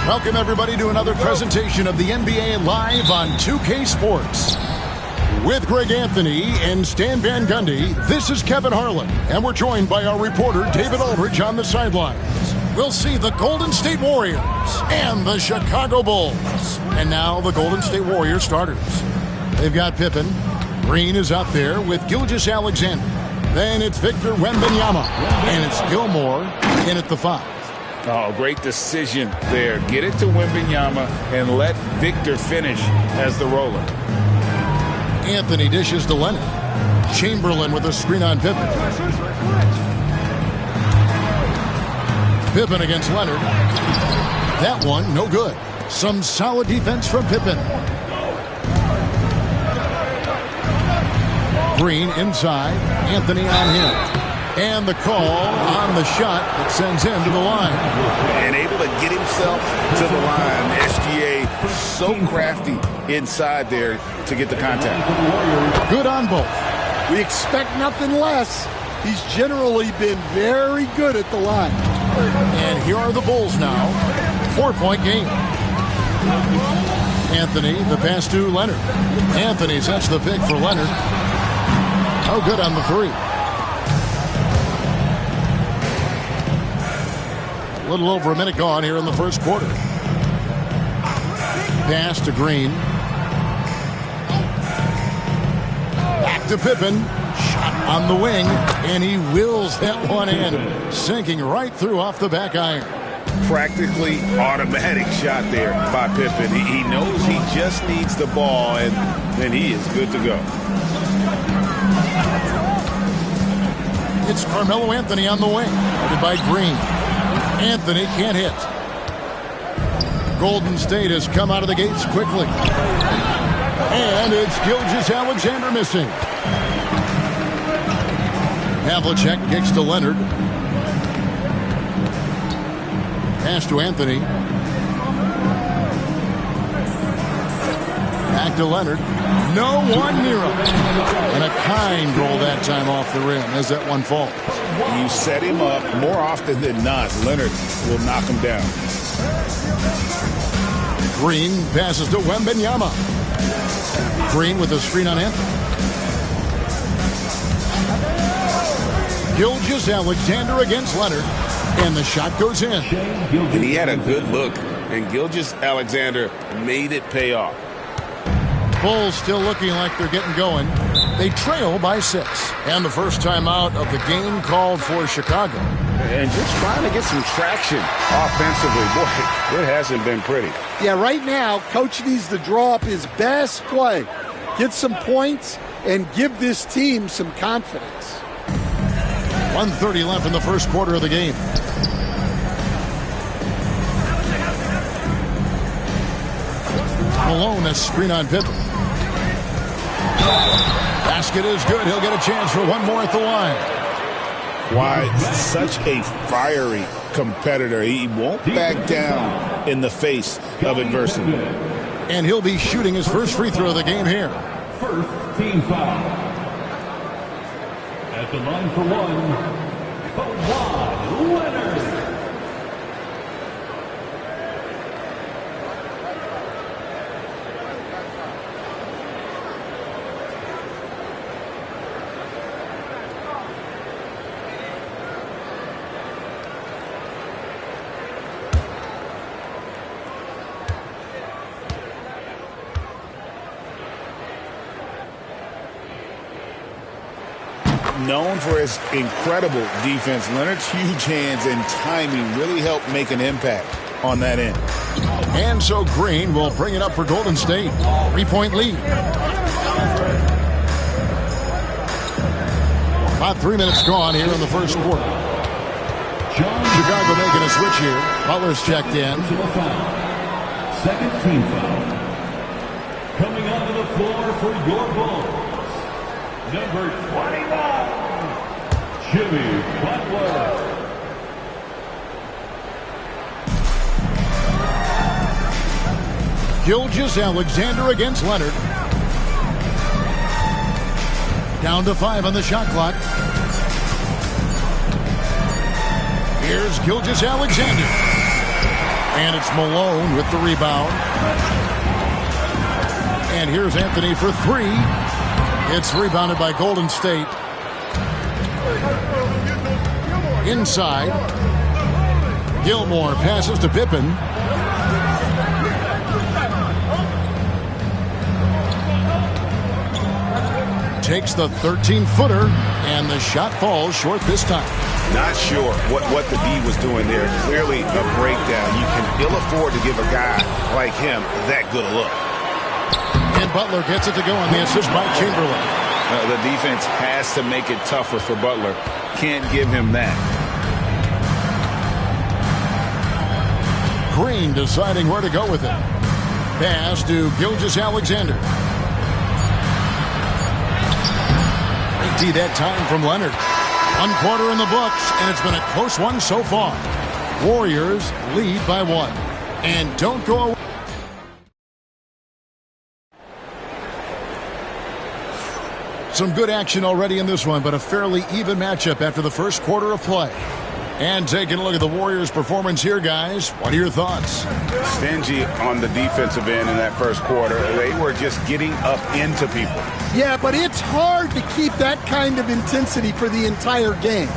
Welcome, everybody, to another presentation of the NBA Live on 2K Sports. With Greg Anthony and Stan Van Gundy, this is Kevin Harlan, and we're joined by our reporter David Aldridge on the sidelines. We'll see the Golden State Warriors and the Chicago Bulls. And now the Golden State Warriors starters. They've got Pippen. Green is out there with Gilgeous-Alexander. Then it's Victor Wembanyama, and it's Gilmore in at the 5. Oh, great decision there. Get it to Wembanyama and let Victor finish as the roller. Anthony dishes to Leonard. Chamberlain with a screen on Pippen. Pippen against Leonard. That one, no good. Some solid defense from Pippen. Green inside. Anthony on him. And the call on the shot that sends him to the line. And able to get himself to the line. SGA so crafty inside there to get the contact. Good on both. We expect nothing less. He's generally been very good at the line. And here are the Bulls now. 4-point game. Anthony, the pass to Leonard. Anthony sets the pick for Leonard. Oh, good on the 3. A little over a minute gone here in the first quarter. Pass to Green. Back to Pippen. Shot on the wing. And he wills that one in. Sinking right through off the back iron. Practically automatic shot there by Pippen. He knows he just needs the ball, and then he is good to go. It's Carmelo Anthony on the wing. Guarded by Green. Anthony can't hit. Golden State has come out of the gates quickly. And it's Gilgeous-Alexander missing. Havlicek kicks to Leonard. Pass to Anthony. Back to Leonard. No one near him. And a kind roll that time off the rim as that one falls. You set him up more often than not. Leonard will knock him down. Green passes to Wembanyama. Green with a screen on Anthony. Gilgeous-Alexander against Leonard. And the shot goes in. And he had a good look. And Gilgeous-Alexander made it pay off. Bulls still looking like they're getting going. They trail by 6. And the first timeout of the game called for Chicago. And just trying to get some traction offensively. Boy, it hasn't been pretty. Yeah, right now, Coach needs to draw up his best play. Get some points and give this team some confidence. 1:30 left in the first quarter of the game. Malone, a screen on Pippen. Basket is good. He'll get a chance for one more at the line. Why, such a fiery competitor. He won't back down in the face of adversity. And he'll be shooting his first free throw of the game here. First team foul. At the line for one, Kawhi Leonard. known for his incredible defense, Leonard's huge hands and timing really helped make an impact on that end. And so Green will bring it up for Golden State. 3-point lead. About 3 minutes gone here in the first quarter. Chicago making a switch here. Butler's checked in. Second team foul. Coming onto the floor for your Bulls, number 21, Jimmy Butler. Gilgeous-Alexander against Leonard. Down to 5 on the shot clock. Here's Gilgeous-Alexander. And it's Malone with the rebound. And here's Anthony for 3. It's rebounded by Golden State. Inside. Gilmore passes to Pippen. Takes the 13-footer, and the shot falls short this time. Not sure what the D was doing there. Clearly a breakdown. You can ill afford to give a guy like him that good a look. And Butler gets it to go on the assist by Chamberlain. The defense has to make it tougher for Butler. Can't give him that. Green deciding where to go with it. Pass to Gilgeous-Alexander. That time from Leonard. 1 quarter in the books, and it's been a close one so far. Warriors lead by 1. And don't go away. Some good action already in this one, but a fairly even matchup after the first quarter of play. And taking a look at the Warriors' performance here, guys. What are your thoughts? Stingy on the defensive end in that first quarter. They were just getting up into people. Yeah, but it's hard to keep that kind of intensity for the entire game.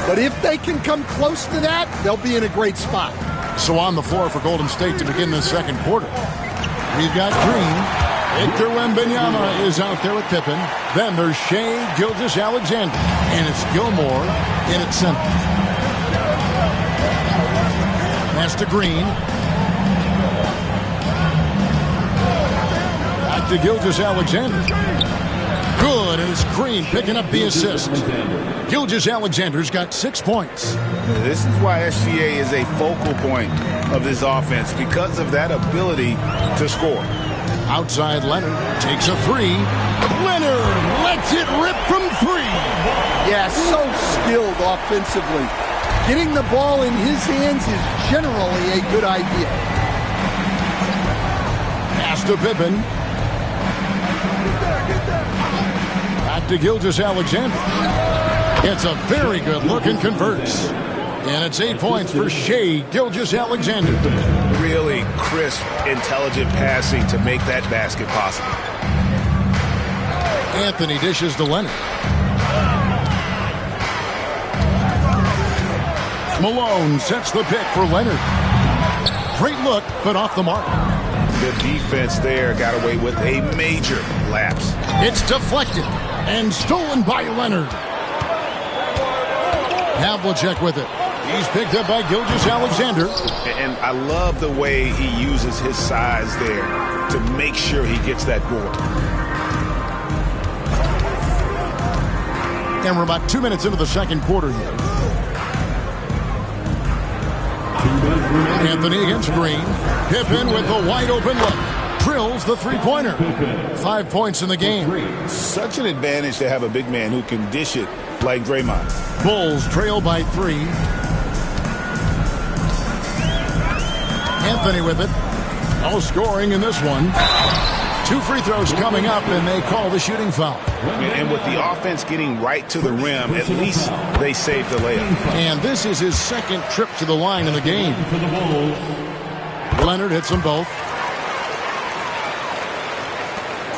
But if they can come close to that, they'll be in a great spot. So on the floor for Golden State to begin this second quarter. We've got Green. Victor Wembanyama is out there with Pippen. Then there's Shea Gilgeous-Alexander. And it's Gilmore in at center. Pass to Green. Back to Gilgeous-Alexander. Good, and it's Green picking up the assist. Gilgeous-Alexander's got 6 points. This is why SGA is a focal point of this offense, because of that ability to score. Outside Leonard takes a 3. Leonard lets it rip from 3. Yeah, so skilled offensively. Getting the ball in his hands is generally a good idea. Pass to Pippen. Back to Gilgeous-Alexander. It's a very good look and converts. And it's 8 points for Shea Gilgeous-Alexander. Really crisp, intelligent passing to make that basket possible. Anthony dishes to Leonard. Malone sets the pick for Leonard. Great look, but off the mark. The defense there got away with a major lapse. It's deflected and stolen by Leonard. Havlicek with it. He's picked up by Gilgeous-Alexander. And I love the way he uses his size there to make sure he gets that board. And we're about 2 minutes into the second quarter here. Anthony against Green. Pippen with the wide open look. Drills the three-pointer. 5 points in the game. Such an advantage to have a big man who can dish it like Draymond. Bulls trail by 3. Anthony with it. No scoring in this one. 2 free throws coming up, and they call the shooting foul. And with the offense getting right to the rim, at least they saved the layup. And this is his second trip to the line in the game. Leonard hits them both.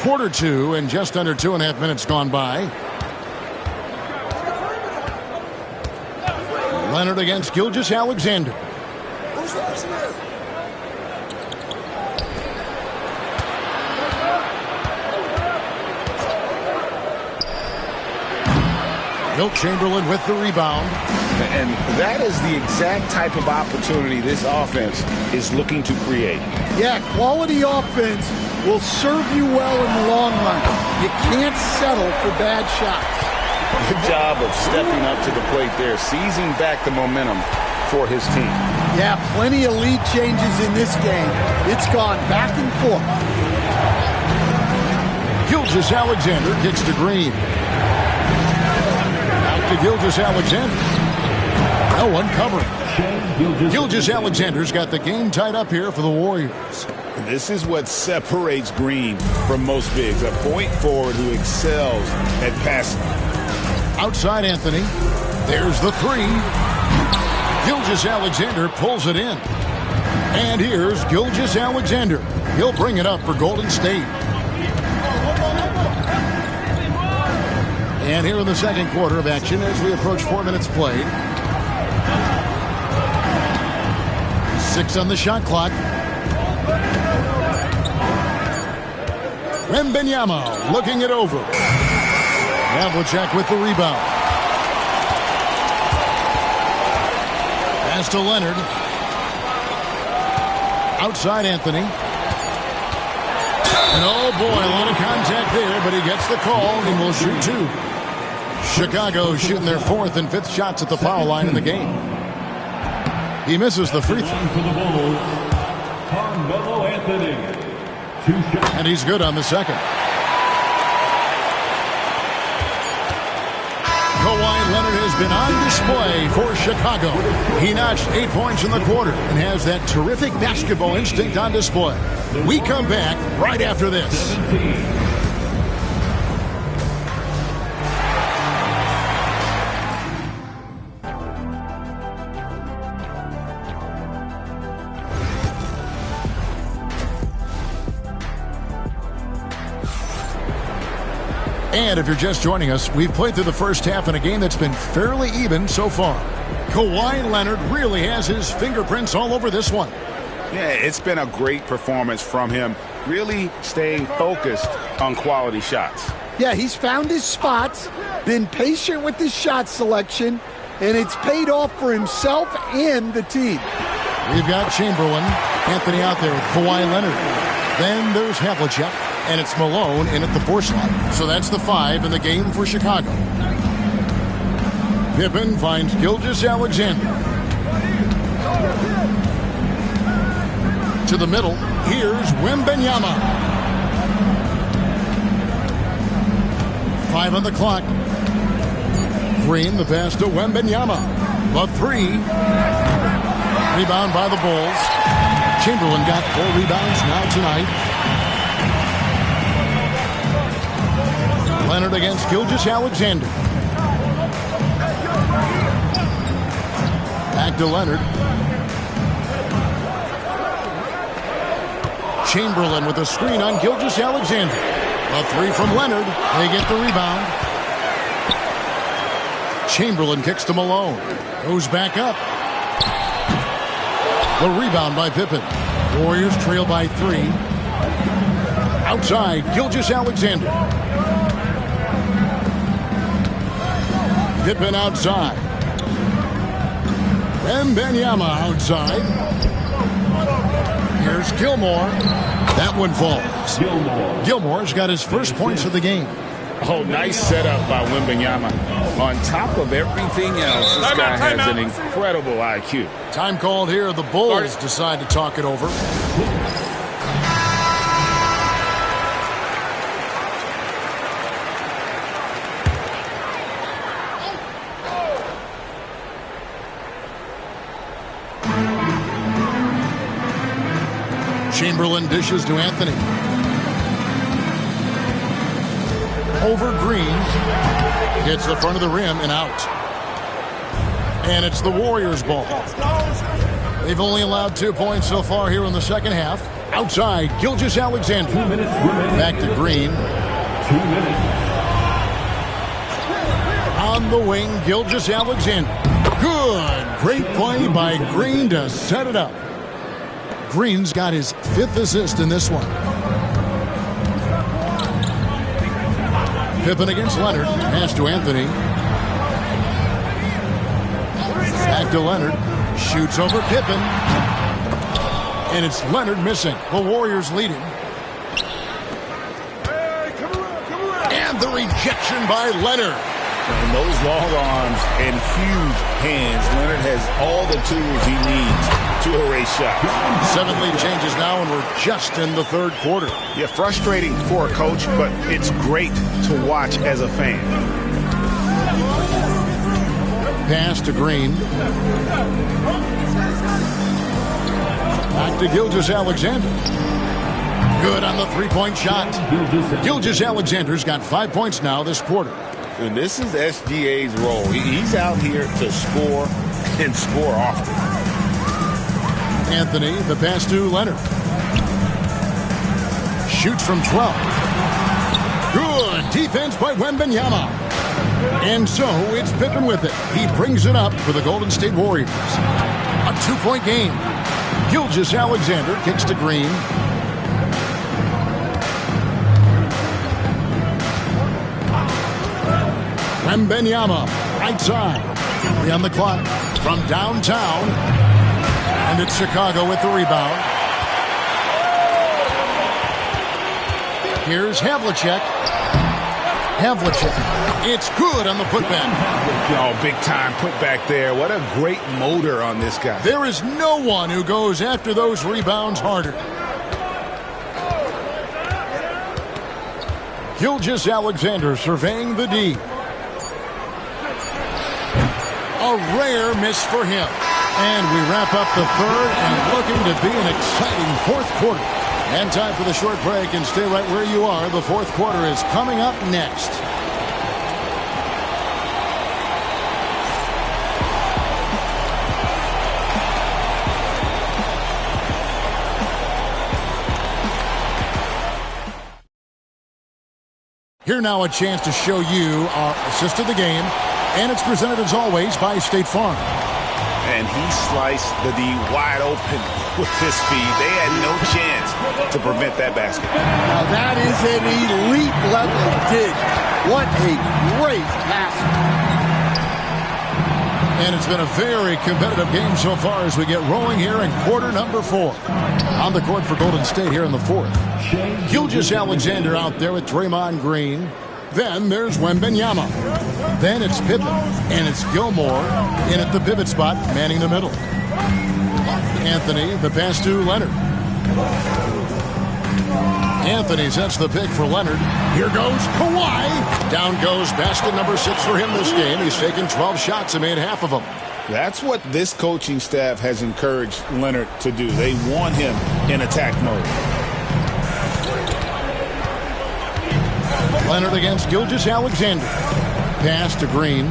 Quarter 2, and just under 2.5 minutes gone by. Leonard against Gilgeous-Alexander. Wilt Chamberlain with the rebound. And that is the exact type of opportunity this offense is looking to create. Yeah, quality offense will serve you well in the long run. You can't settle for bad shots. Good job of stepping up to the plate there, seizing back the momentum for his team. Yeah, plenty of lead changes in this game. It's gone back and forth. Gilgeous-Alexander kicks to Green. Out to Gilgeous-Alexander. No one covering. Gilgeous-Alexander's got the game tied up here for the Warriors. This is what separates Green from most bigs, a point forward who excels at passing. Outside Anthony. There's the three. Gilgeous-Alexander pulls it in. And here's Gilgeous-Alexander. He'll bring it up for Golden State. And here in the second quarter of action as we approach 4 minutes played. 6 on the shot clock. Wembanyama looking it over. Havlicek with the rebound. Pass to Leonard. Outside Anthony. And oh boy, a lot of contact there, but he gets the call and will shoot 2. Chicago shooting their 4th and 5th shots at the foul line in the game. He misses the free throw. For the Bulls, Carmelo Anthony. 2 shots. And he's good on the second. Kawhi Leonard has been on display for Chicago. He notched 8 points in the quarter and has that terrific basketball instinct on display. We come back right after this. 17. And if you're just joining us, we've played through the first half in a game that's been fairly even so far. Kawhi Leonard really has his fingerprints all over this one. Yeah, it's been a great performance from him, really staying focused on quality shots. Yeah, he's found his spots, been patient with his shot selection, and it's paid off for himself and the team. We've got Chamberlain, Anthony out there with Kawhi Leonard. Then there's Havlicek, and it's Malone in at the 4 slot. So that's the 5 in the game for Chicago. Pippen finds Gilgeous-Alexander. To the middle, here's Wembanyama. 5 on the clock. Green, the pass to Wembanyama. The 3. Rebound by the Bulls. Chamberlain got 4 rebounds now tonight. Leonard against Gilgeous-Alexander. Back to Leonard. Chamberlain with a screen on Gilgeous-Alexander. A 3 from Leonard. They get the rebound. Chamberlain kicks to Malone. Goes back up. The rebound by Pippen. Warriors trail by 3. Outside, Gilgeous-Alexander. Pippen outside. Wembanyama outside. Here's Gilmore. That one falls. Gilmore's got his first points of the game. Oh, nice setup by Wembanyama. On top of everything else, this guy has an incredible IQ. Time called here. The Bulls decide to talk it over. Chamberlain dishes to Anthony. Over Green. Hits the front of the rim and out. And it's the Warriors' ball. They've only allowed 2 points so far here in the second half. Outside, Gilgeous-Alexander. 2 minutes remaining. Back to Green. 2 minutes. On the wing, Gilgeous-Alexander. Good. Great play by Green to set it up. Green's got his 5th assist in this one. Pippen against Leonard. Pass to Anthony. Back to Leonard. Shoots over Pippen. And it's Leonard missing. The Warriors lead him. And the rejection by Leonard. And those long arms and huge hands, Leonard has all the tools he needs to erase shots. 7 lead changes now, and we're just in the third quarter. Yeah, frustrating for a coach, but it's great to watch as a fan. Pass to Green. Back to Gilgeous-Alexander. Good on the three-point shot. Gilgeous-Alexander's got 5 points now this quarter. And this is SGA's role. He's out here to score and score often. Anthony, the pass to Leonard. Shoots from 12. Good defense by Wembanyama. And so it's Pippen with it. He brings it up for the Golden State Warriors. A 2-point game. Gilgeous-Alexander kicks to Green. Wembanyama, right side. 3 on the clock from downtown. And it's Chicago with the rebound. Here's Havlicek. It's good on the putback. Oh, big time putback there. What a great motor on this guy. There is no one who goes after those rebounds harder. Gilgeous-Alexander surveying the D. A rare miss for him. And we wrap up the third and looking to be an exciting fourth quarter. And time for the short break, and stay right where you are. The fourth quarter is coming up next. Here now a chance to show you our assist of the game. And it's presented as always by State Farm. And he sliced the D wide open with his speed. They had no chance to prevent that basket. Now that is an elite level dig. What a great pass. And it's been a very competitive game so far as we get rolling here in quarter number 4. On the court for Golden State here in the fourth. Gilgeous-Alexander out there with Draymond Green. Then there's Wembanyama. Then it's Pippen. And it's Gilmore in at the pivot spot, manning the middle. Anthony, the pass to Leonard. Anthony sets the pick for Leonard. Here goes Kawhi. Down goes basket number 6 for him this game. He's taken 12 shots and made half of them. That's what this coaching staff has encouraged Leonard to do. They want him in attack mode. Leonard against Gilgeous-Alexander. Pass to Green.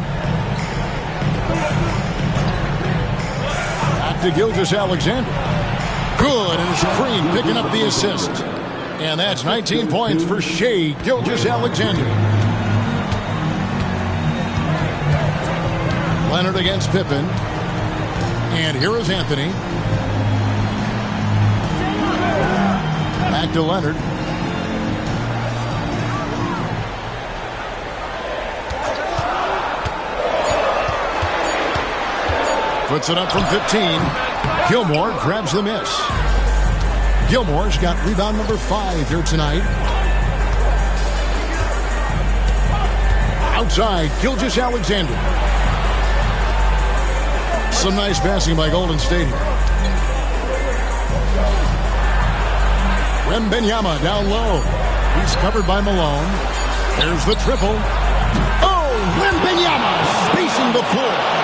Back to Gilgeous-Alexander. Good, and it's Green picking up the assist. And that's 19 points for Shai Gilgeous-Alexander. Leonard against Pippen. And here is Anthony. Back to Leonard. Puts it up from 15. Gilmore grabs the miss. Gilmore's got rebound number 5 here tonight. Outside, Gilgeous-Alexander. Some nice passing by Golden State here. Wembanyama down low. He's covered by Malone. There's the triple. Oh, Wembanyama spacing the floor.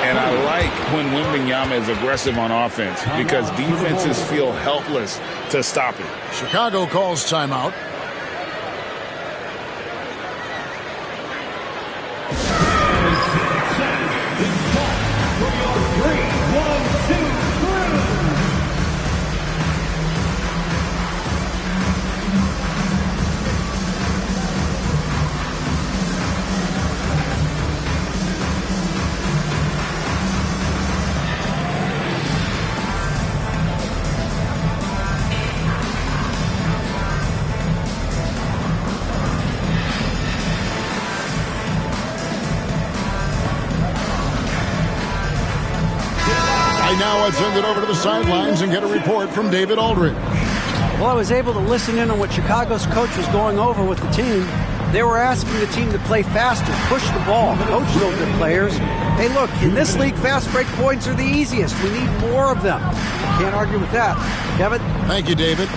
And I like when Wembanyama is aggressive on offense because defenses feel helpless to stop it. Chicago calls timeout. now let's send it over to the sidelines and get a report from David Aldridge. Well, I was able to listen in on what Chicago's coach was going over with the team. They were asking the team to play faster, push the ball, coach their players. Hey, look, in this league, fast break points are the easiest. We need more of them. Can't argue with that. Kevin? Thank you, David.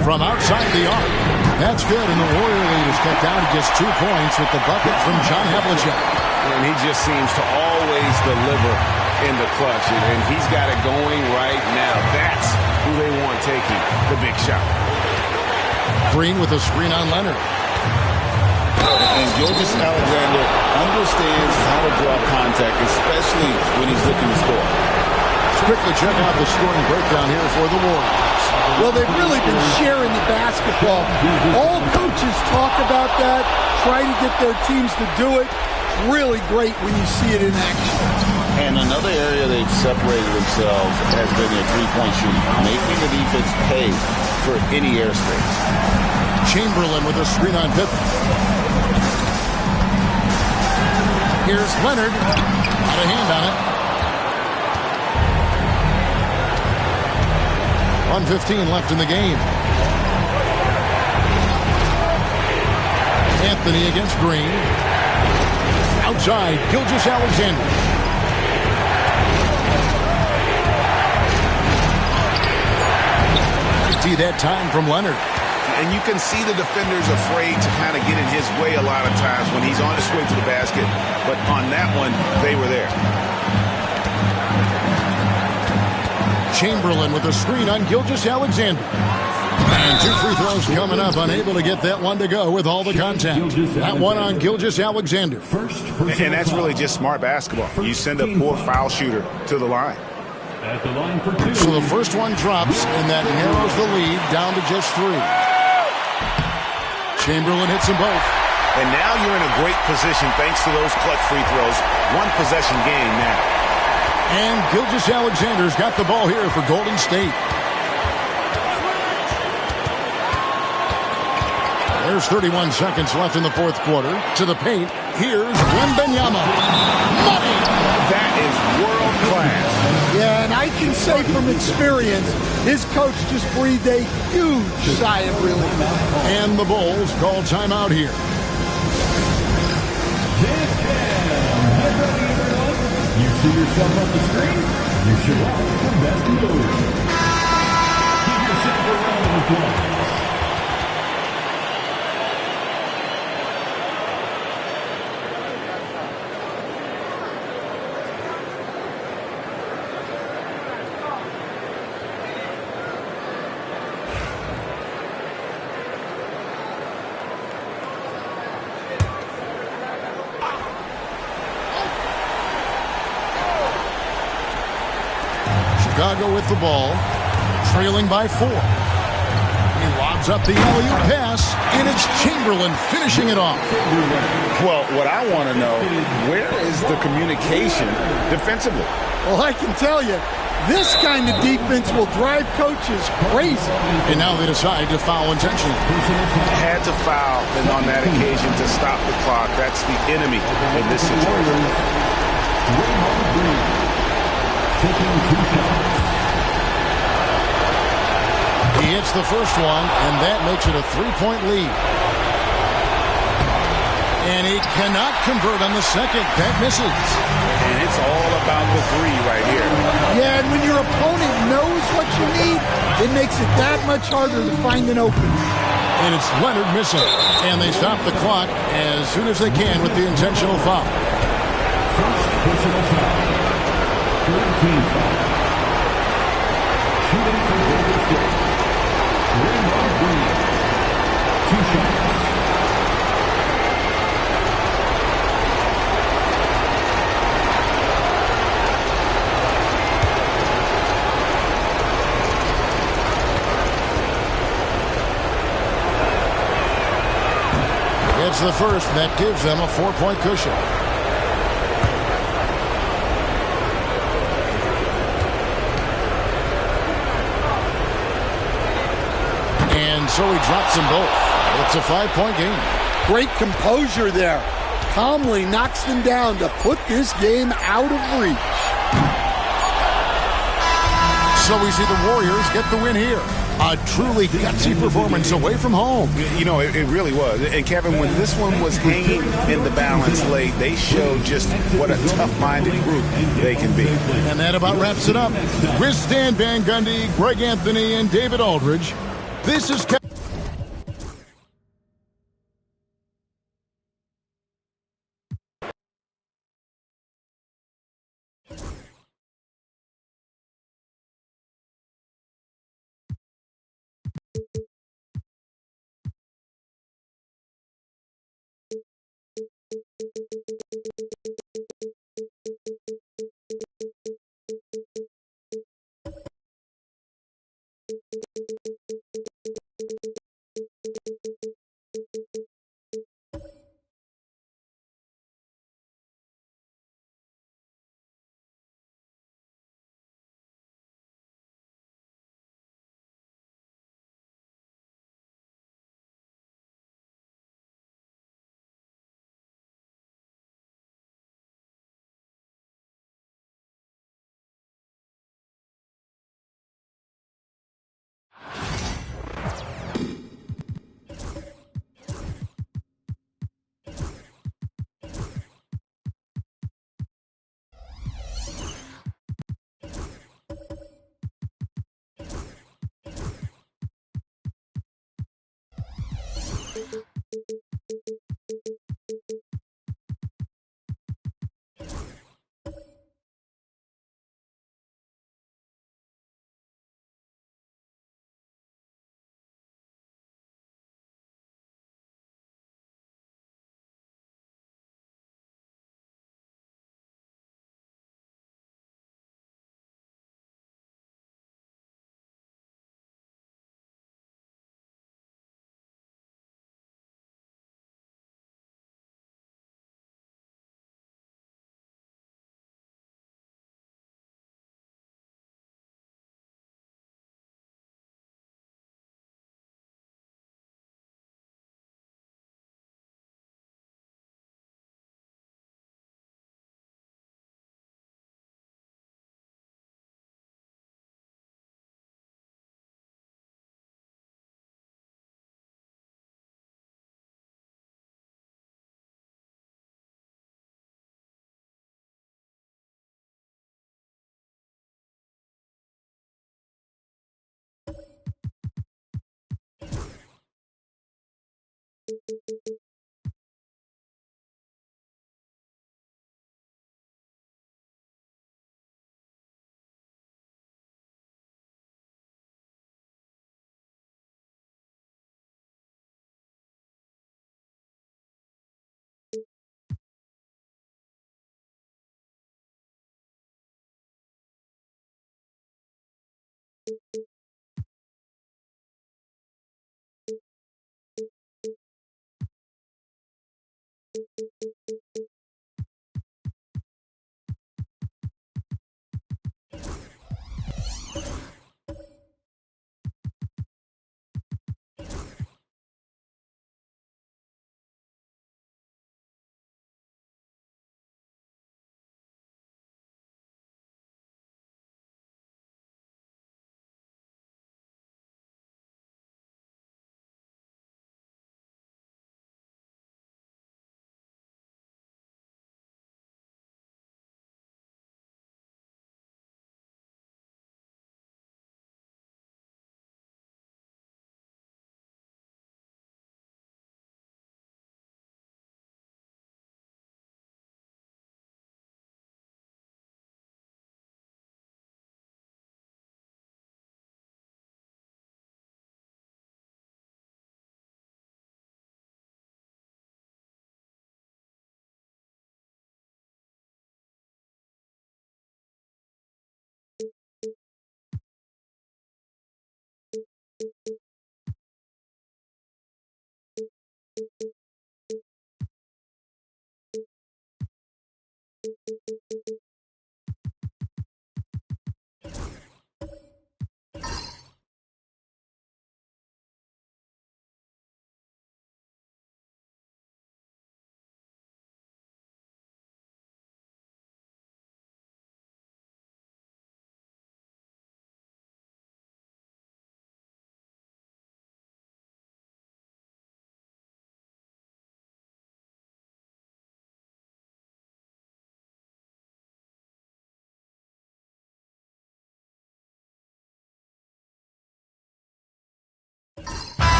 From outside the arc. That's good, and the Warrior lead is cut down to just 2 points with the bucket from John Havlicek. And he just seems to always deliver in the clutch, and he's got it going right now. That's who they want taking the big shot. Green with a screen on Leonard. And Gilgeous-Alexander understands how to draw contact, especially when he's looking to score. Let's quickly check out the scoring breakdown here for the Warriors. Well, they've really been sharing the basketball. All coaches talk about that, try to get their teams to do it. Really great when you see it in action. And another area they've separated themselves has been their three-point shooting, making the defense pay for any airspace. Chamberlain with a screen on Pippen. Here's Leonard. Got a hand on it. 1:15 left in the game. Anthony against Green. Outside, Gilgeous-Alexander. See that time from Leonard. And you can see the defenders afraid to kind of get in his way a lot of times when he's on his way to the basket. But on that one, they were there. Chamberlain with a screen on Gilgeous-Alexander. And 2 free throws coming up. Unable to get that one to go with all the contact. That one on Gilgeous-Alexander. And that's really just smart basketball. You send a poor foul shooter to the line. At the line for 2. So the first one drops, and that narrows the lead down to just 3. Chamberlain hits them both. And now you're in a great position thanks to those clutch free throws. 1 possession game now. And Gilgeous-Alexander's got the ball here for Golden State. There's 31 seconds left in the fourth quarter. To the paint, here's Wembanyama. Money! That is world class. Yeah, and I can say from experience, his coach just breathed a huge sigh of relief. And the Bulls call timeout here. You see yourself on the screen? You should have the best move. Give yourself a round of applause. Chicago with the ball, trailing by 4. He lobs up the alley-oop pass, and it's Chamberlain finishing it off. Well, what I want to know, where is the communication defensively? Well, I can tell you, this kind of defense will drive coaches crazy. And now they decide to foul intentionally. Had to foul on that occasion to stop the clock. That's the enemy in this situation. Taking 2 shots. He hits the first one, and that makes it a 3-point lead. And he cannot convert on the second. That misses. And it's all about the 3 right here. Yeah, and when your opponent knows what you need, it makes it that much harder to find an opening. And it's Leonard missing. And they stop the clock as soon as they can with the intentional foul. First personal foul. 13 foul. Shooting for Golden State. Raymond Green. 2 shots. It's the first. That gives them a 4-point cushion. And so he drops them both. It's a 5-point game. Great composure there. Calmly knocks them down to put this game out of reach. So we see the Warriors get the win here. A truly gutsy performance away from home. You know, it really was. And, Kevin, when this one was hanging in the balance late, they showed just what a tough-minded group they can be. And that about wraps it up. With Stan Van Gundy, Greg Anthony, and David Aldridge, this is Kevin.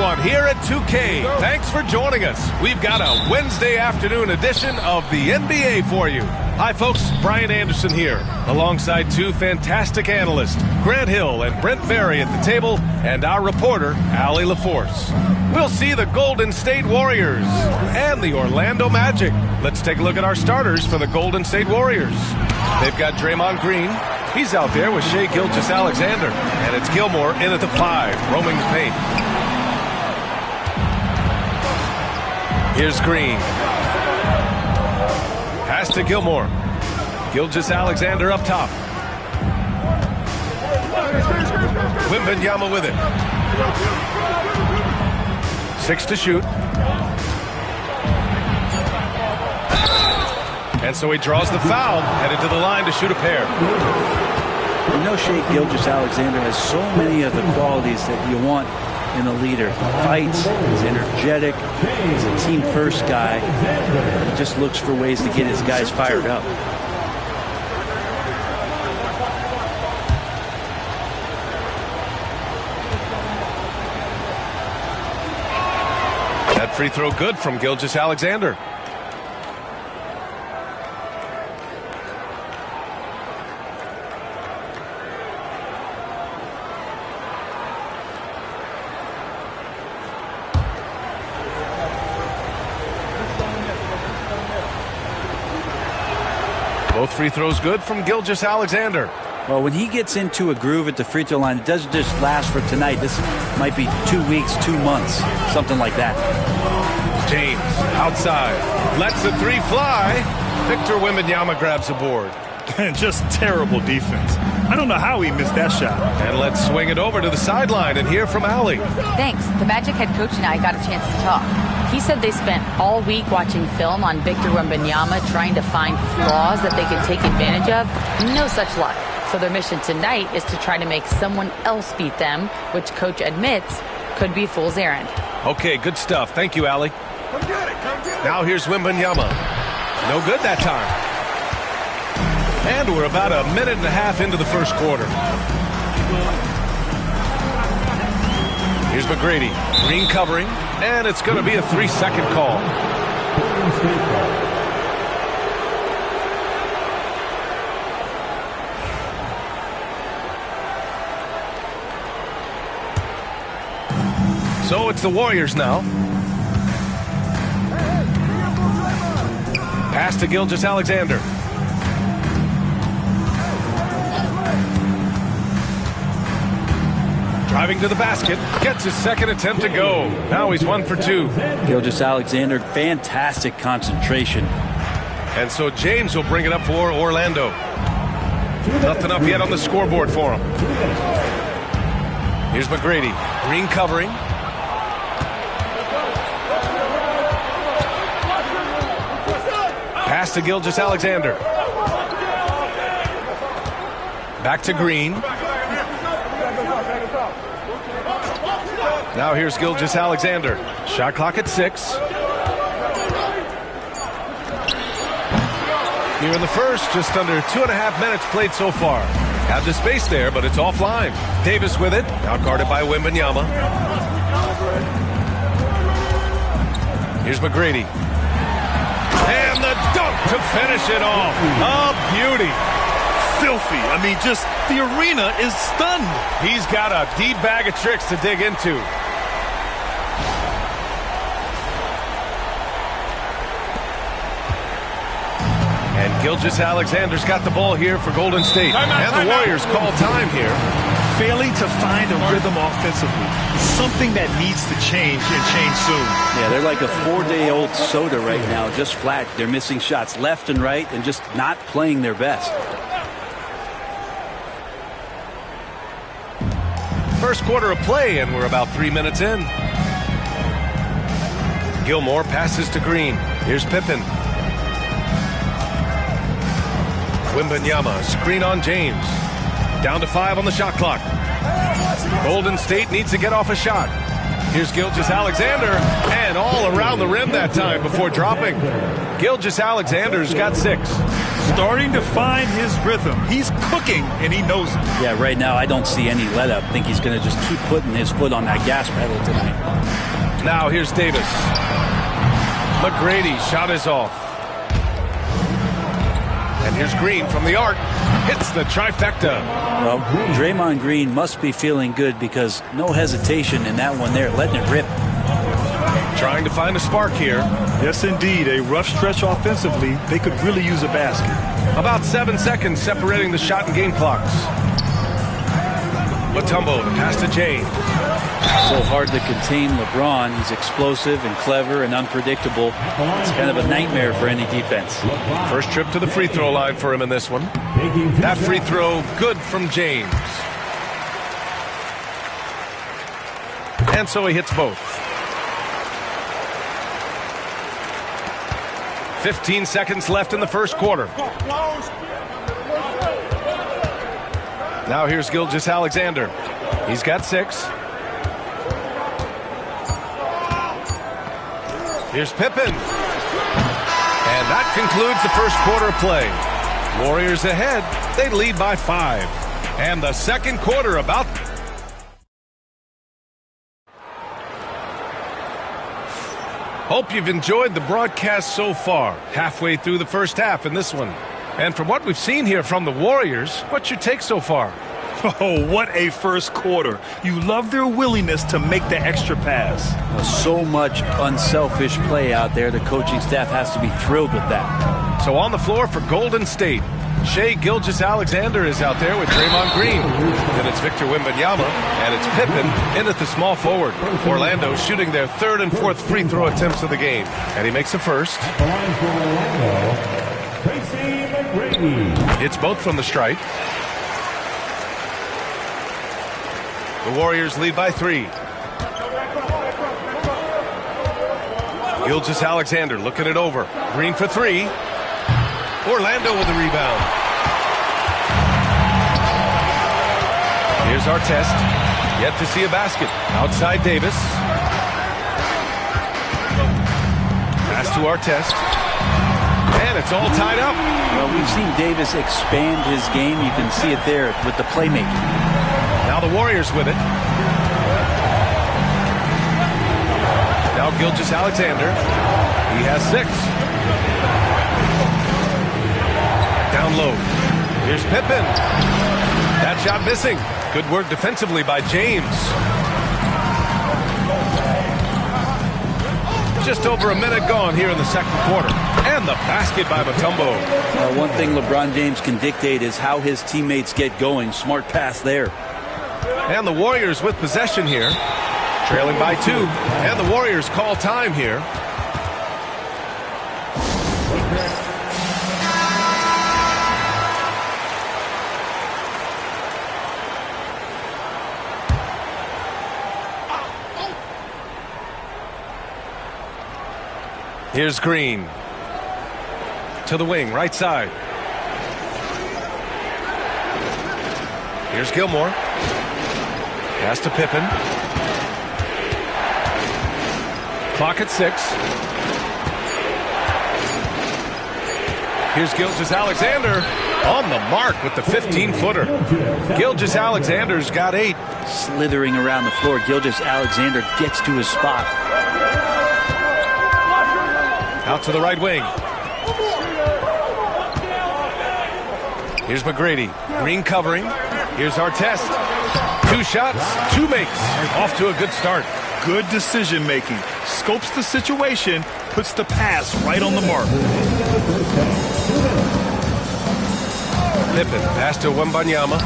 everyone here at 2K. Thanks for joining us. We've got a Wednesday afternoon edition of the NBA for you. Hi, folks. Brian Anderson here, alongside two fantastic analysts, Grant Hill and Brent Berry at the table, and our reporter, Allie LaForce. We'll see the Golden State Warriors and the Orlando Magic. Let's take a look at our starters for the Golden State Warriors. They've got Draymond Green. He's out there with Shai Gilgeous-Alexander. And it's Gilmore in at the 5, roaming the paint. Here's Green. Pass to Gilmore. Gilgeous-Alexander up top. Wembanyama with it. 6 to shoot. And so he draws the foul, headed to the line to shoot a pair. You know, Shai Gilgeous-Alexander has so many of the qualities that you want in a leader. He fights, he's energetic, he's a team-first guy. He just looks for ways to get his guys fired up. That free throw good from Gilgeous-Alexander. Both free throws good from Gilgeous-Alexander. Well, when he gets into a groove at the free throw line, it doesn't just last for tonight. This might be 2 weeks, 2 months, something like that. James outside. Lets the 3 fly. Victor Wembanyama grabs the board. Just terrible defense. I don't know how he missed that shot. And let's swing it over to the sideline and hear from Allie. Thanks. The Magic head coach and I got a chance to talk. He said they spent all week watching film on Victor Wembanyama, trying to find flaws that they could take advantage of. No such luck. So their mission tonight is to try to make someone else beat them, which coach admits could be fool's errand. Okay, good stuff. Thank you, Allie. Now here's Wembanyama. No good that time. And we're about a minute and a half into the first quarter. Here's McGrady. Green covering. And it's going to be a 3-second call. So it's the Warriors now. Pass to Gilgeous-Alexander. Driving to the basket, gets his second attempt to go. Now he's 1 for 2. Gilgeous-Alexander, fantastic concentration. And so James will bring it up for Orlando. Nothing up yet on the scoreboard for him. Here's McGrady. Green covering. Pass to Gilgeous-Alexander. Back to Green. Now here's Gilgeous-Alexander. Shot clock at 6. Here in the first, just under 2.5 minutes played so far. Had the space there, but it's offline. Davis with it, now guarded by Wembanyama. Here's McGrady. And the dunk to finish it off. A beauty. Filthy. I mean, just the arena is stunned. He's got a deep bag of tricks to dig into. And Gilgeous-Alexander's got the ball here for Golden State. And the Warriors call time here. Failing to find a rhythm offensively. Something that needs to change and change soon. Yeah, they're like a 4-day-old soda right now, just flat. They're missing shots left and right and just not playing their best. First quarter of play, and we're about 3 minutes in. Gilmore passes to Green. Here's Pippen. Wembanyama, screen on James. Down to 5 on the shot clock. Golden State needs to get off a shot. Here's Gilgeous-Alexander, and all around the rim that time before dropping. Gilgeous-Alexander's got 6. starting to find his rhythm. He's cooking, and he knows it. Yeah, right now I don't see any let-up. I think he's going to just keep putting his foot on that gas pedal tonight. Now here's Davis. McGrady shot is off. And here's Green from the arc. Hits the trifecta. Well, Draymond Green must be feeling good because no hesitation in that one there, letting it rip. Trying to find a spark here. Yes, indeed. A rough stretch offensively. They could really use a basket. About 7 seconds separating the shot and game clocks. Mutombo, the pass to James. So hard to contain LeBron. He's explosive and clever and unpredictable. It's kind of a nightmare for any defense. First trip to the free throw line for him in this one. That free throw good from James. And so he hits both. 15 seconds left in the first quarter. Now here's Gilgeous-Alexander. He's got 6. Here's Pippen. And that concludes the first quarter of play. Warriors ahead. They lead by 5. And the second quarter about... Hope you've enjoyed the broadcast so far. Halfway through the first half in this one. And from what we've seen here from the Warriors, what's your take so far? Oh, what a first quarter. You love their willingness to make the extra pass. Well, so much unselfish play out there. The coaching staff has to be thrilled with that. So on the floor for Golden State, Shai Gilgeous-Alexander is out there with Draymond Green. Then it's Victor Wembanyama, and it's Pippen in at the small forward. Orlando shooting their 3rd and 4th free throw attempts of the game. And he makes the first. It's both from the stripe. The Warriors lead by 3. Gilgeous-Alexander looking it over. Green for 3. Orlando with the rebound. Here's Artest. Yet to see a basket. Outside Davis. Pass to Artest. And it's all tied up. Well, we've seen Davis expand his game. You can see it there with the playmaking. Now the Warriors with it. Now Gilgeous-Alexander. He has 6. Down low. Here's Pippen. That shot missing. Good work defensively by James. Just over a minute gone here in the second quarter. And the basket by Mutombo. One thing LeBron James can dictate is how his teammates get going. Smart pass there. And the Warriors with possession here. Trailing by 2. And the Warriors call time here. Here's Green. To the wing, right side. Here's Gilmore. Pass to Pippen. Clock at 6. Here's Gilgeous-Alexander on the mark with the 15-footer. Gilgeous-Alexander's got 8. Slithering around the floor, Gilgeous-Alexander gets to his spot. Out to the right wing. Here's McGrady. Green covering. Here's Artest. 2 shots, 2 makes. Off to a good start. Good decision making. Scopes the situation, puts the pass right on the mark. Pippen, pass to Wembanyama.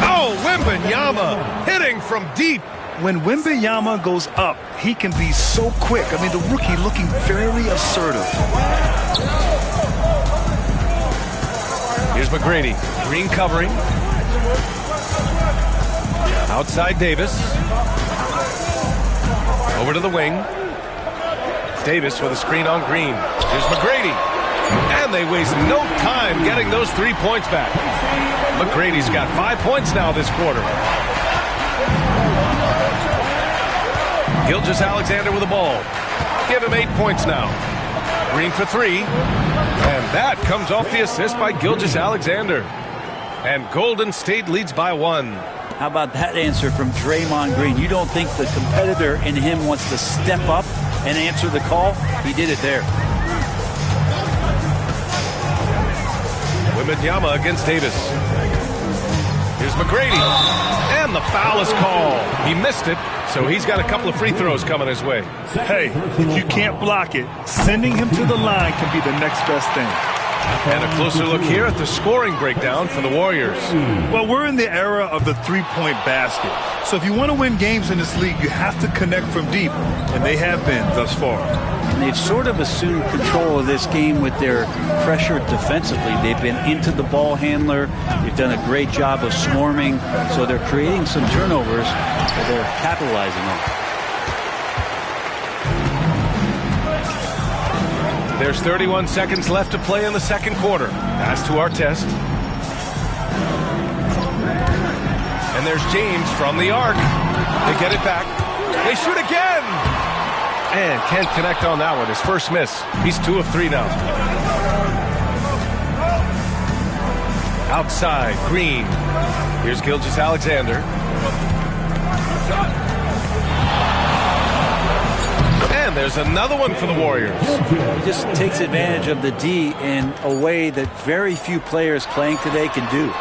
Oh, Wembanyama hitting from deep. When Wembanyama goes up, he can be so quick. I mean, the rookie looking very assertive. Here's McGrady. Green covering. Outside Davis. Over to the wing. Davis with a screen on Green. Here's McGrady. And they waste no time getting those 3 points back. McGrady's got 5 points now this quarter. Gilgeous-Alexander with the ball. Give him 8 points now. Green for 3. And that comes off the assist by Gilgeous-Alexander. And Golden State leads by 1. How about that answer from Draymond Green? You don't think the competitor in him wants to step up and answer the call? He did it there. Wembanyama against Davis. Here's McGrady. And the foul is called. He missed it, so he's got a couple of free throws coming his way. Hey, if you can't block it, sending him to the line can be the next best thing. And a closer look here at the scoring breakdown for the Warriors. Well, we're in the era of the three-point basket. So if you want to win games in this league, you have to connect from deep, and they have been thus far. And they've sort of assumed control of this game with their pressure defensively. They've been into the ball handler. They've done a great job of swarming. So they're creating some turnovers that they're capitalizing on. There's 31 seconds left to play in the second quarter. Pass to Artest. And there's James from the arc. They get it back. They shoot again. And can't connect on that one. His first miss. He's 2 of 3 now. Outside, Green. Here's Gilgeous-Alexander. And there's another one for the Warriors. He just takes advantage of the D in a way that very few players playing today can do.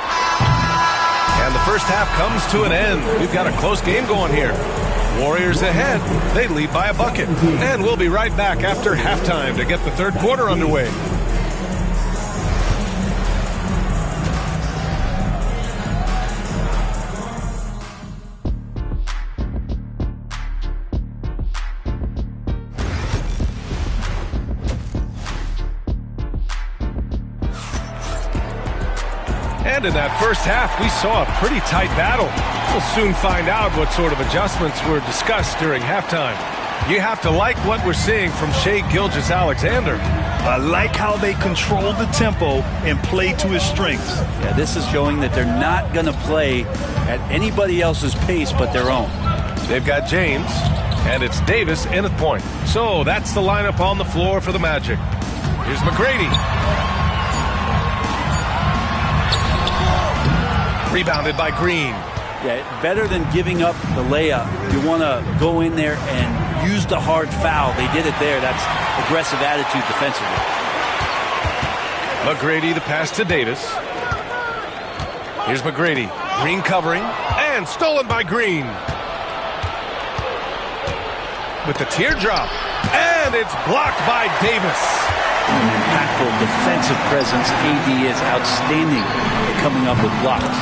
And the first half comes to an end. We've got a close game going here. Warriors ahead. They lead by a bucket. And we'll be right back after halftime to get the third quarter underway. And in that first half, we saw a pretty tight battle. We'll soon find out what sort of adjustments were discussed during halftime. You have to like what we're seeing from Shai Gilgeous-Alexander. I like how they control the tempo and play to his strengths. Yeah, this is showing that they're not going to play at anybody else's pace but their own. They've got James, and it's Davis in at point. So that's the lineup on the floor for the Magic. Here's McGrady. Rebounded by Green. Yeah, better than giving up the layup. You want to go in there and use the hard foul. They did it there. That's aggressive attitude defensively. McGrady, the pass to Davis. Here's McGrady. Green covering. And stolen by Green. With the teardrop. And it's blocked by Davis. Impactful defensive presence. AD is outstanding at coming up with blocks.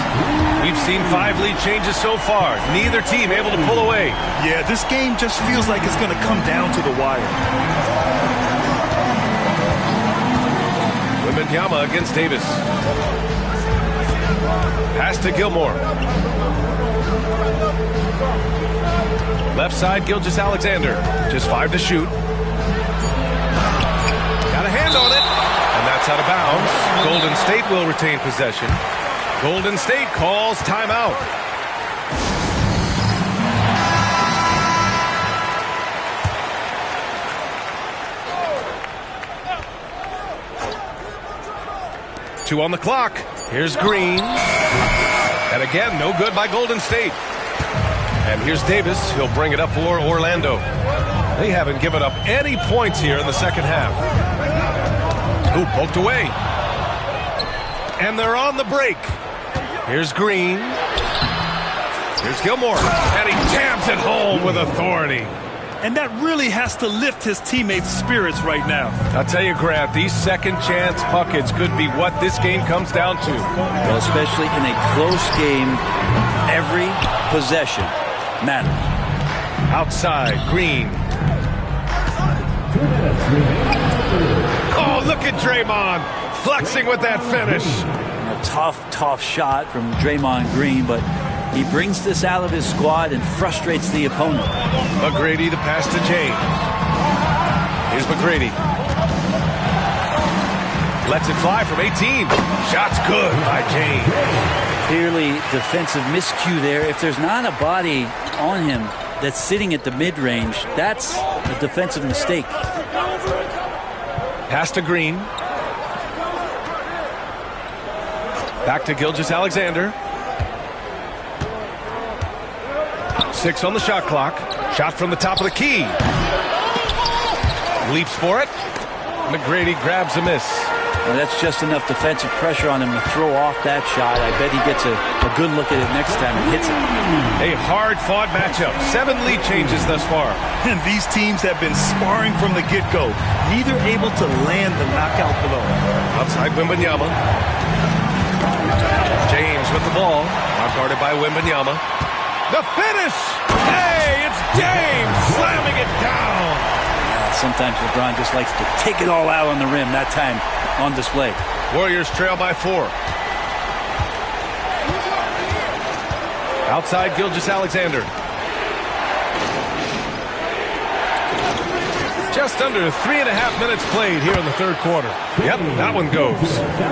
We've seen 5 lead changes so far. Neither team able to pull away. Yeah, this game just feels like it's going to come down to the wire. Wembanyama against Davis. Pass to Gilmore. Left side, Gilgeous-Alexander. Just 5 to shoot. Got a hand on it. And that's out of bounds. Golden State will retain possession. Golden State calls timeout. Two on the clock. Here's Green. And again, no good by Golden State. And here's Davis. He'll bring it up for Orlando. They haven't given up any points here in the second half. Ooh, poked away. And they're on the break. Here's Green. Here's Gilmore. And he jams it home with authority. And that really has to lift his teammates' spirits right now. I'll tell you, Grant, these second chance buckets could be what this game comes down to. Well, especially in a close game, every possession matters. Outside, Green. Oh, look at Draymond flexing with that finish. A tough shot from Draymond Green, but he brings this out of his squad and frustrates the opponent. McGrady, the pass to James. Here's McGrady. Lets it fly from 18. Shot's good by James. Clearly defensive miscue there. If there's not a body on him that's sitting at the mid-range, that's a defensive mistake. Pass to Green. Back to Gilgeous-Alexander. 6 on the shot clock. Shot from the top of the key. Leaps for it. McGrady grabs a miss. Well, that's just enough defensive pressure on him to throw off that shot. I bet he gets a good look at it next time and hits it. A hard-fought matchup. 7 lead changes thus far. And these teams have been sparring from the get-go. Neither able to land the knockout blow. Outside Wembanyama. James with the ball. Now guarded by Wembanyama. The finish! Hey, it's James slamming it down. Sometimes LeBron just likes to take it all out on the rim. That time on display. Warriors trail by 4. Outside Gilgeous-Alexander. Just under 3.5 minutes played here in the third quarter. Yep, that one goes.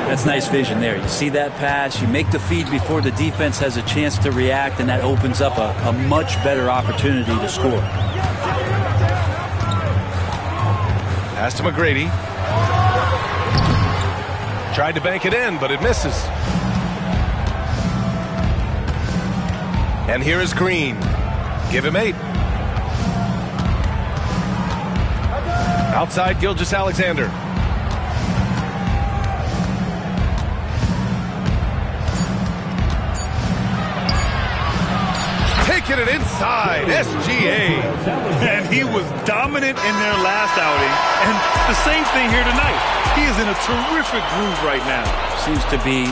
That's nice vision there. You see that pass, you make the feed before the defense has a chance to react, and that opens up a much better opportunity to score. Pass to McGrady. Tried to bank it in, but it misses. And here is Green. Give him 8. Outside Gilgeous-Alexander. Taking it inside, SGA. And he was dominant in their last outing. And the same thing here tonight. He is in a terrific groove right now. Seems to be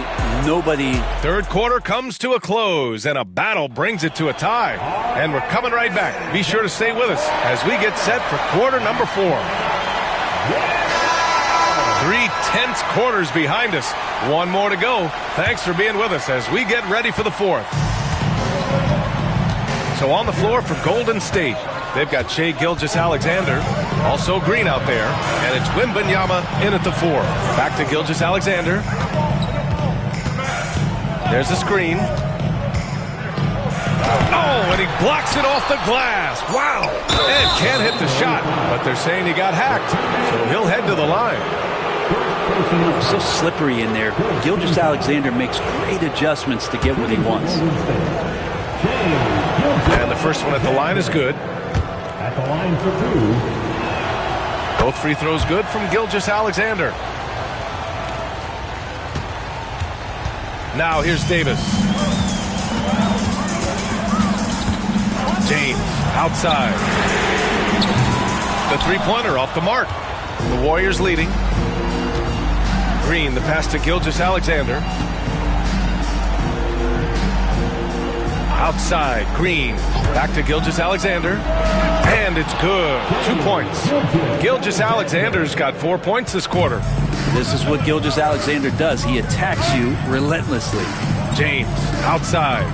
nobody. Third quarter comes to a close, and a battle brings it to a tie. And we're coming right back. Be sure to stay with us as we get set for quarter number 4. 3 tense quarters behind us. 1 more to go. Thanks for being with us as we get ready for the 4th. So on the floor for Golden State, they've got Shai Gilgeous-Alexander, also Green out there, and it's Wembanyama in at the 4. Back to Gilgeous-Alexander. There's the screen. Oh, and he blocks it off the glass. Wow. And can't hit the shot, but they're saying he got hacked, so he'll head to the line. So slippery in there. Gilgeous-Alexander makes great adjustments to get what he wants. And the first one at the line is good. At the line for 2. Both free throws good from Gilgeous-Alexander. Now here's Davis. James outside. The three-pointer off the mark. The Warriors leading. Green, the pass to Gilgeous-Alexander. Outside, Green. Back to Gilgeous-Alexander. And it's good. 2 points. Gilgeous-Alexander's got 4 points this quarter. This is what Gilgeous-Alexander does. He attacks you relentlessly. James, outside.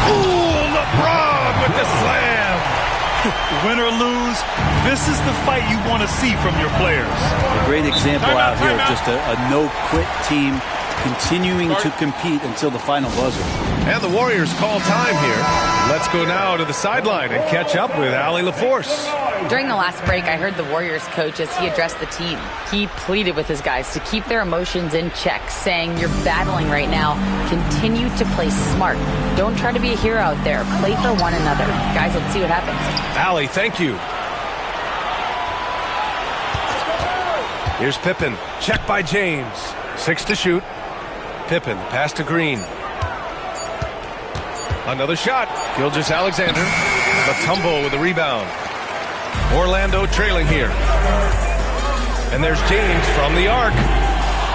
Ooh, LeBron with the slam. Win or lose, this is the fight you want to see from your players. A great example out here of just a no-quit team continuing to compete until the final buzzer. And the Warriors call time here. Let's go now to the sideline and catch up with Allie LaForce. During the last break, I heard the Warriors coach as he addressed the team. He pleaded with his guys to keep their emotions in check, saying, "You're battling right now. Continue to play smart. Don't try to be a hero out there. Play for one another." Guys, let's see what happens. Allie, thank you. Here's Pippen. Check by James. 6 to shoot. Pippen, pass to Green. Another shot. Gilgeous-Alexander. The tumble with the rebound. Orlando trailing here. And there's James from the arc.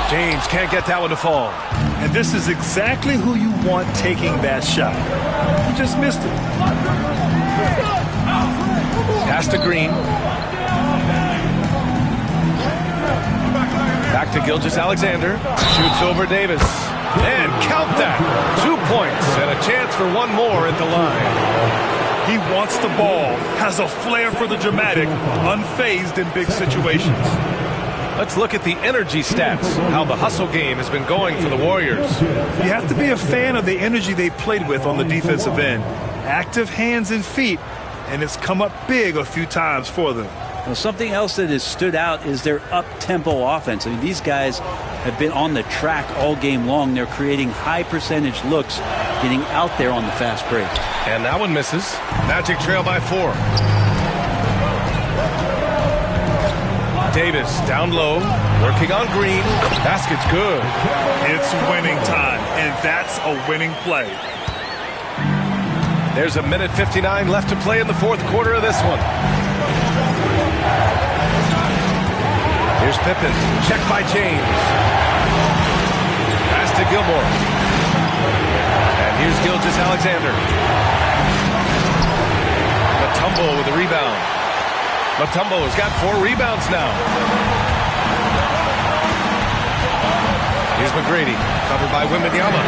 James can't get that one to fall. And this is exactly who you want taking that shot. He just missed it. Pass to Green. Back to Gilgeous-Alexander. Shoots over Davis. And count that. 2 points and a chance for one more at the line. He wants the ball, has a flair for the dramatic, unfazed in big situations. Let's look at the energy stats, how the hustle game has been going for the Warriors. You have to be a fan of the energy they've played with on the defensive end. Active hands and feet, and it's come up big a few times for them. Now, something else that has stood out is their up-tempo offense. I mean, these guys have been on the track all game long. They're creating high-percentage looks, getting out there on the fast break. And that one misses. Magic trail by 4. Davis down low, working on Green. Basket's good. It's winning time, and that's a winning play. There's a minute 59 left to play in the fourth quarter of this one. Here's Pippen, checked by James. Pass to Gilmore. And here's Gilgeous-Alexander. Mutombo with the rebound. Mutombo has got 4 rebounds now. Here's McGrady, covered by Wembanyama.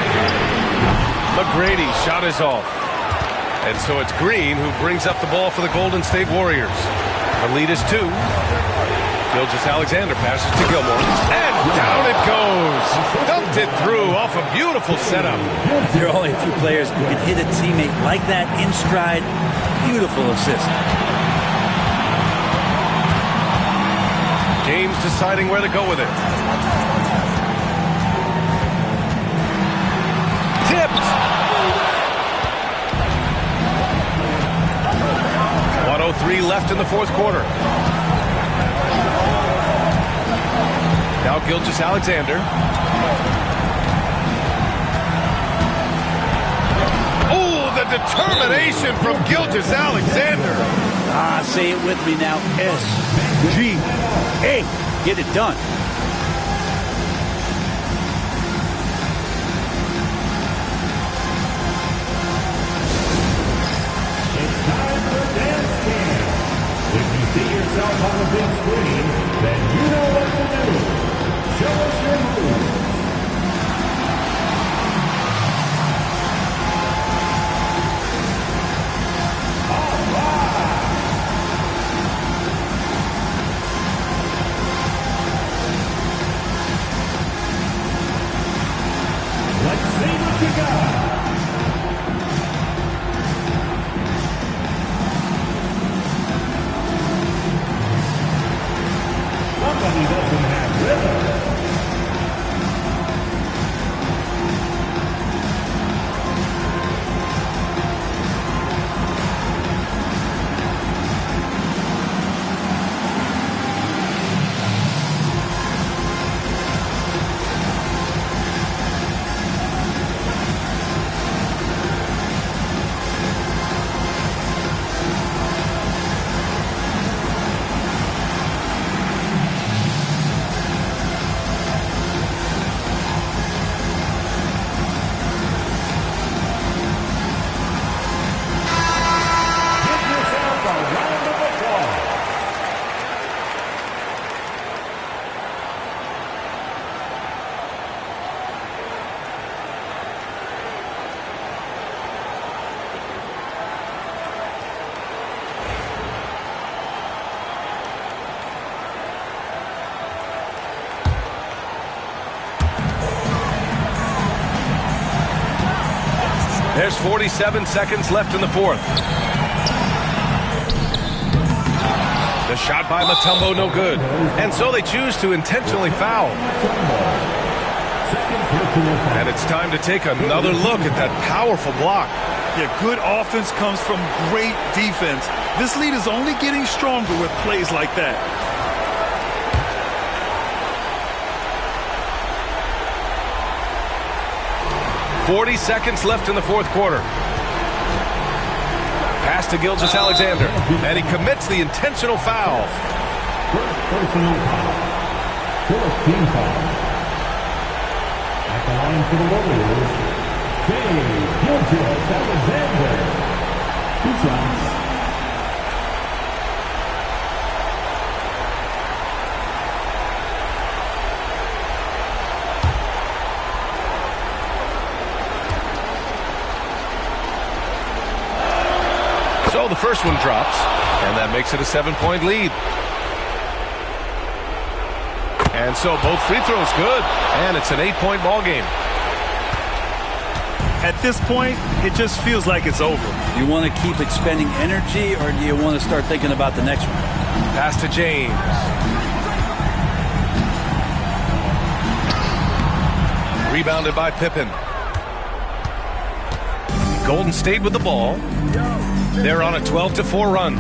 McGrady's shot is off. And so it's Green who brings up the ball for the Golden State Warriors. The lead is 2. Gilgeous-Alexander passes to Gilmore. And down it goes. Dumped it through off a beautiful setup. There are only a few players who can hit a teammate like that in stride. Beautiful assist. James deciding where to go with it. Tipped. 1:03 left in the fourth quarter. Now Gilgeous-Alexander. Oh, the determination from Gilgeous-Alexander. Say it with me now. SGA. Get it done. It's time for dance camp. If you see yourself on the big screen, then you know what to do. Show us your moves. Let's see what you got. Somebody doesn't have rhythm. There's 47 seconds left in the fourth. The shot by Mutombo, no good. And so they choose to intentionally foul. And it's time to take another look at that powerful block. Yeah, good offense comes from great defense. This lead is only getting stronger with plays like that. .40 seconds left in the fourth quarter. Pass to Gilgeous-Alexander, and he commits the intentional foul. First personal foul. Fourth team foul. At the line for the Warriors, Gilgeous-Alexander. 2 shots. So the first one drops, and that makes it a 7-point lead. And so both free throws good, and it's an 8-point ball game. At this point, it just feels like it's over. Do you want to keep expending energy, or do you want to start thinking about the next one? Pass to James. Rebounded by Pippen. Golden State with the ball. They're on a 12-4 run.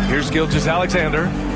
Here's Gilgeous-Alexander.